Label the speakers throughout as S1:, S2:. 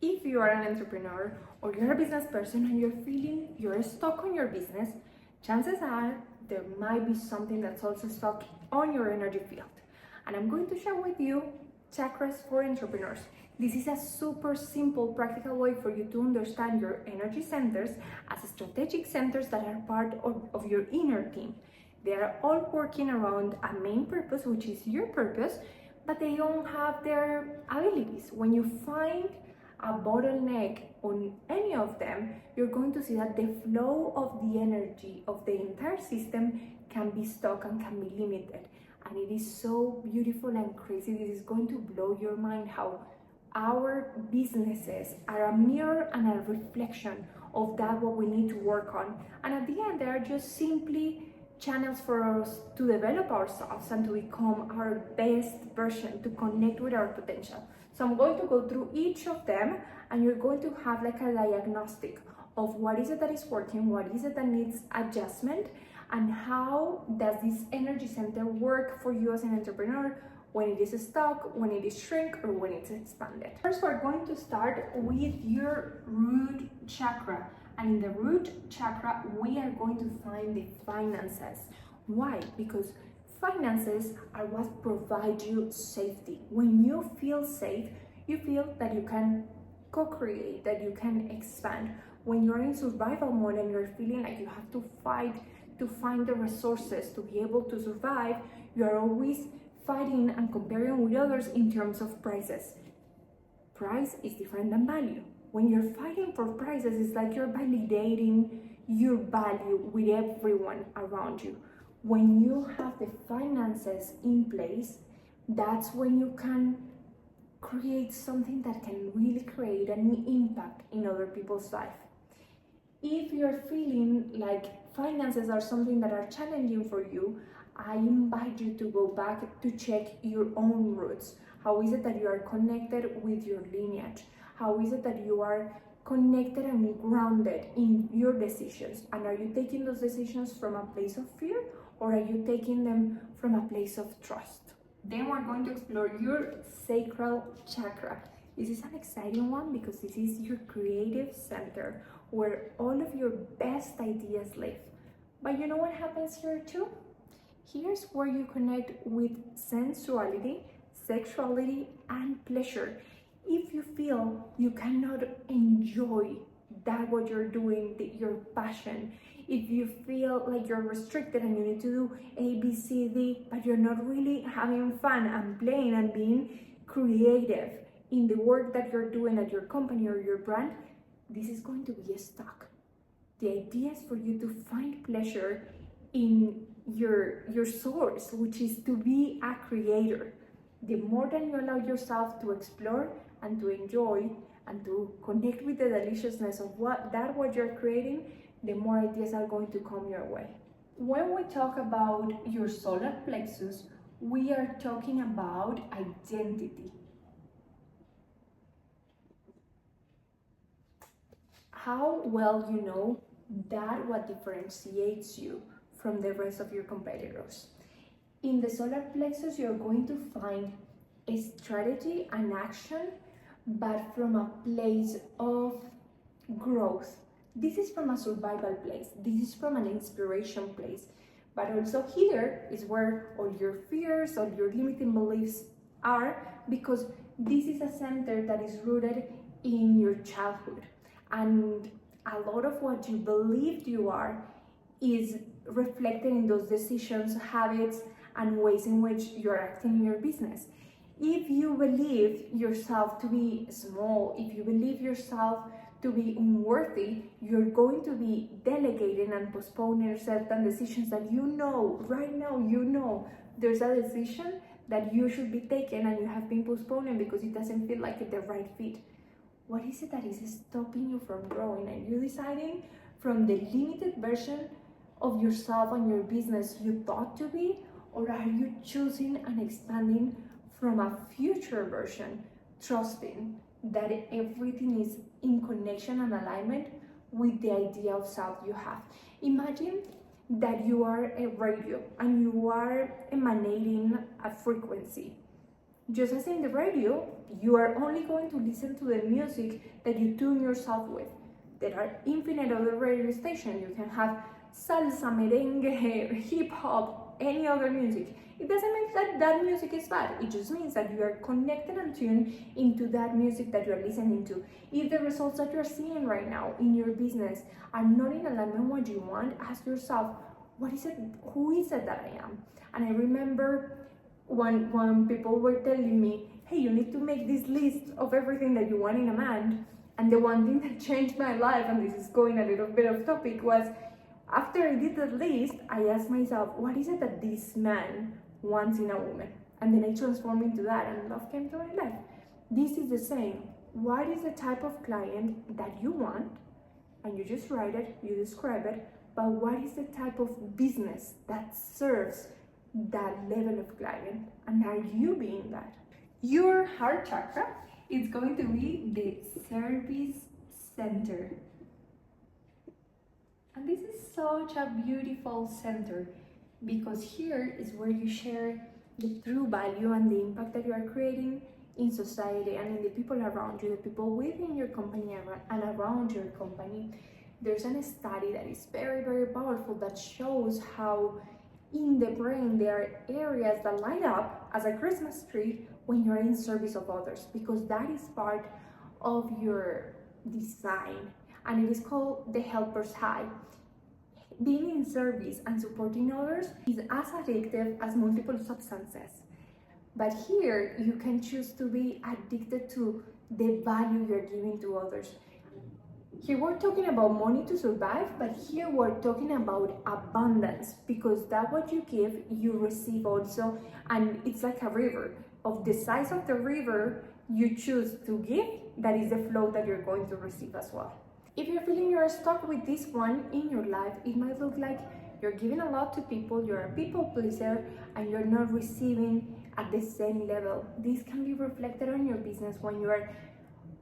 S1: If you are an entrepreneur or you're a business person and you're feeling you're stuck on your business, chances are there might be something that's also stuck on your energy field. And I'm going to share with you Chakras for entrepreneurs. This is a super simple, practical way for you to understand your energy centers as strategic centers that are part of your inner team. They are all working around a main purpose, which is your purpose, but they don't have their abilities. When you find a bottleneck on any of them, you're going to see that the flow of the energy of the entire system can be stuck and can be limited. And it is so beautiful and crazy. This is going to blow your mind how our businesses are a mirror and a reflection of that what we need to work on. And at the end, they are just simply channels for us to develop ourselves and to become our best version, to connect with our potential. So I'm going to go through each of them, and you're going to have like a diagnostic of what is it that is working, what is it that needs adjustment, and how does this energy center work for you as an entrepreneur when it is stuck, when it is shrink, or when it's expanded. First, we're going to start with your root chakra. And in the root chakra, we are going to find the finances. Why? Because finances are what provide you safety. When you feel safe, you feel that you can co-create, that you can expand. When you're in survival mode and you're feeling like you have to fight to find the resources to be able to survive, you're always fighting and comparing with others in terms of prices. Price is different than value. When you're fighting for prices, it's like you're validating your value with everyone around you. When you have the finances in place, that's when you can create something that can really create an impact in other people's life. If you're feeling like finances are something that are challenging for you, I invite you to go back to check your own roots. How is it that you are connected with your lineage? How is it that you are connected and grounded in your decisions? And are you taking those decisions from a place of fear, or are you taking them from a place of trust? Then we're going to explore your sacral chakra. This is an exciting one because this is your creative center where all of your best ideas live. But you know what happens here too? Here's where you connect with sensuality, sexuality, and pleasure. If you feel you cannot enjoy that what you're doing, your passion, if you feel like you're restricted and you need to do A, B, C, D, but you're not really having fun and playing and being creative in the work that you're doing at your company or your brand, this is going to be stuck. The idea is for you to find pleasure in your source, which is to be a creator. The more that you allow yourself to explore and to enjoy and to connect with the deliciousness of what you're creating, the more ideas are going to come your way. When we talk about your solar plexus, we are talking about identity. How well you know that what differentiates you from the rest of your competitors. In the solar plexus, you're going to find a strategy and action, but from a place of growth. This is from a survival place. This is from an inspiration place. But also here is where all your fears, all your limiting beliefs are, because this is a center that is rooted in your childhood. And a lot of what you believed you are is reflected in those decisions, habits, and ways in which you're acting in your business. If you believe yourself to be small, if you believe yourself to be unworthy, you're going to be delegating and postponing certain decisions that you know, right now, you know, there's a decision that you should be taking and you have been postponing because it doesn't feel like it's the right fit. What is it that is stopping you from growing? Are you deciding from the limited version of yourself and your business you thought to be, or are you choosing and expanding from a future version, trusting that everything is in connection and alignment with the idea of self you have? Imagine that you are a radio and you are emanating a frequency. Just as in the radio, you are only going to listen to the music that you tune yourself with. There are infinite other radio stations. You can have salsa, merengue, hip hop, any other music. It doesn't mean that that music is bad. It just means that you are connected and tuned into that music that you are listening to. If the results that you are seeing right now in your business are not in alignment with what you want, ask yourself, what is it? Who is it that I am? And I remember when people were telling me, hey, you need to make this list of everything that you want in a man. And the one thing that changed my life, and this is going a little bit off topic, was after I did that list, I asked myself, what is it that this man wants in a woman? And then I transformed into that, and love came to my life. This is the same. What is the type of client that you want? And you just write it, you describe it, but what is the type of business that serves that level of client? And are you being that? Your heart chakra is going to be the service center. And this is such a beautiful center because here is where you share the true value and the impact that you are creating in society and in the people around you, the people within your company and around your company. There's a study that is very, very powerful that shows how in the brain there are areas that light up as a Christmas tree when you're in service of others, because that is part of your design, and it is called the helper's high. Being in service and supporting others is as addictive as multiple substances. But here you can choose to be addicted to the value you're giving to others. Here we're talking about money to survive, but here we're talking about abundance, because that what you give, you receive also, and it's like a river. Of the size of the river you choose to give, that is the flow that you're going to receive as well. If you're feeling you're stuck with this one in your life, it might look like you're giving a lot to people, you're a people pleaser, and you're not receiving at the same level. This can be reflected on your business when you are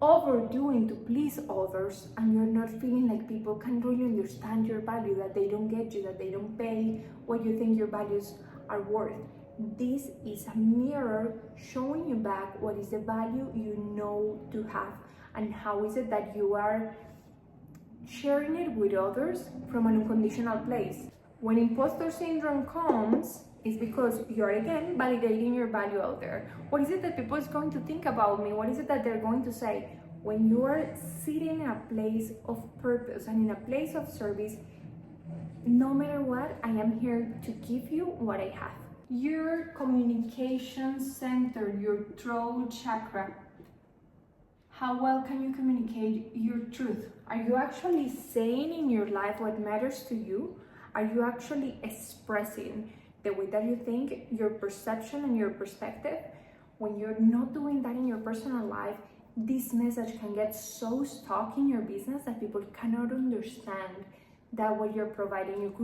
S1: overdoing to please others and you're not feeling like people can really understand your value, that they don't get you, that they don't pay what you think your values are worth. This is a mirror showing you back what is the value you know to have, and how is it that you are sharing it with others from an unconditional place. When imposter syndrome comes, it's because you're again validating your value out there. What is it that people is going to think about me? What is it that they're going to say? When you are sitting in a place of purpose and in a place of service, no matter what, I am here to give you what I have. Your communication center, your throat chakra. How well can you communicate your truth? Are you actually saying in your life what matters to you? Are you actually expressing the way that you think, your perception and your perspective? When you're not doing that in your personal life, this message can get so stuck in your business that people cannot understand that what you're providing. It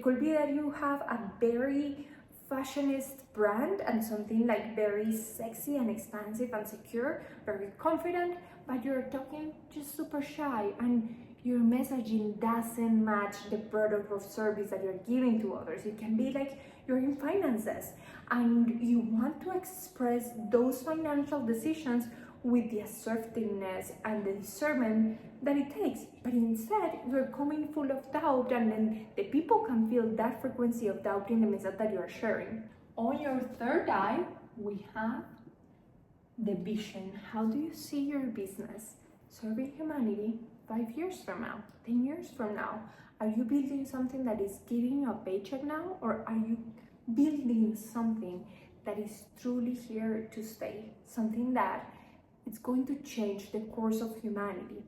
S1: could be that you have a very fashionist brand and something like very sexy and expansive and secure, very confident, but you're talking just super shy and your messaging doesn't match the product or service that you're giving to others. It can be like you're in finances and you want to express those financial decisions with the assertiveness and the discernment that it takes, but instead you're coming full of doubt, and then the people can feel that frequency of doubt in the message that you are sharing. On your third eye, we have the vision. How do you see your business serving humanity 5 years from now, 10 years from now? Are you building something that is giving you a paycheck now, or are you building something that is truly here to stay, something that it's going to change the course of humanity?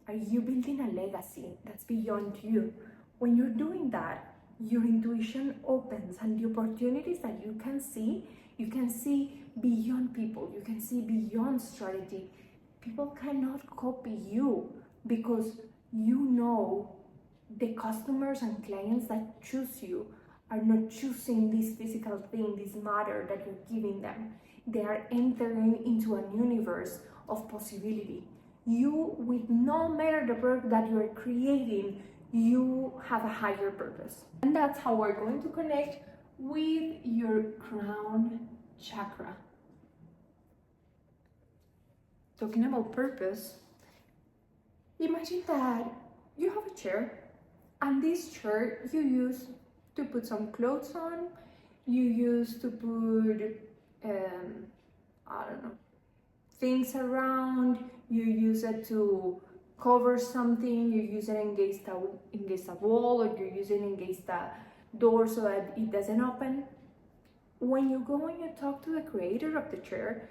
S1: Are you building a legacy that's beyond you? When you're doing that, your intuition opens, and the opportunities that you can see beyond people, you can see beyond strategy. People cannot copy you because you know the customers and clients that choose you are not choosing this physical thing, this matter that you're giving them. They are entering into a universe of possibility. You, with no matter the product that you are creating, you have a higher purpose. And that's how we're going to connect with your crown chakra. talking about purpose, imagine that you have a chair, and this chair you use to put some clothes on, you use to put, I don't know, things around, you use it to cover something, you use it against a wall, or you use it against a door so that it doesn't open. When you go and you talk to the creator of the chair,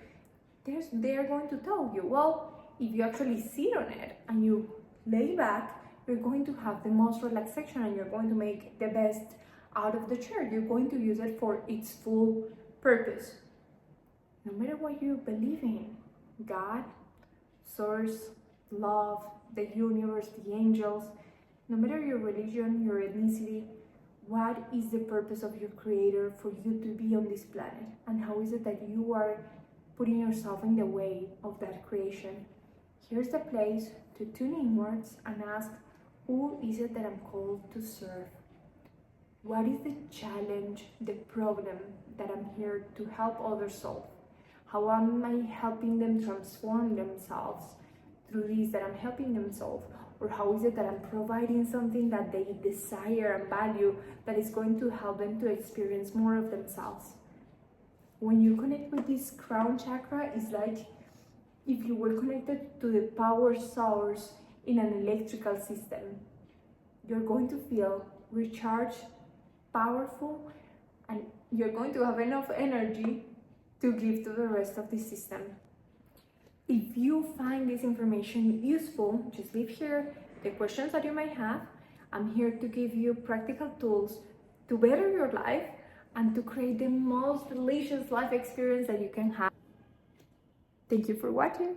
S1: they're going to tell you, well, if you actually sit on it and you lay back, you're going to have the most relaxation and you're going to make the best out of the chair. You're going to use it for its full purpose. No matter what you believe in, God, source, love, the universe, the angels, no matter your religion, your ethnicity, what is the purpose of your creator for you to be on this planet? And how is it that you are putting yourself in the way of that creation? Here's the place to tune inwards and ask, who is it that I'm called to serve? What is the challenge, the problem that I'm here to help others solve? How am I helping them transform themselves through this that I'm helping them solve? Or how is it that I'm providing something that they desire and value that is going to help them to experience more of themselves? When you connect with this crown chakra, it's like if you were connected to the power source in an electrical system. You're going to feel recharged, powerful, and you're going to have enough energy to give to the rest of the system. If you find this information useful, just leave here the questions that you might have. I'm here to give you practical tools to better your life and to create the most delicious life experience that you can have. Thank you for watching.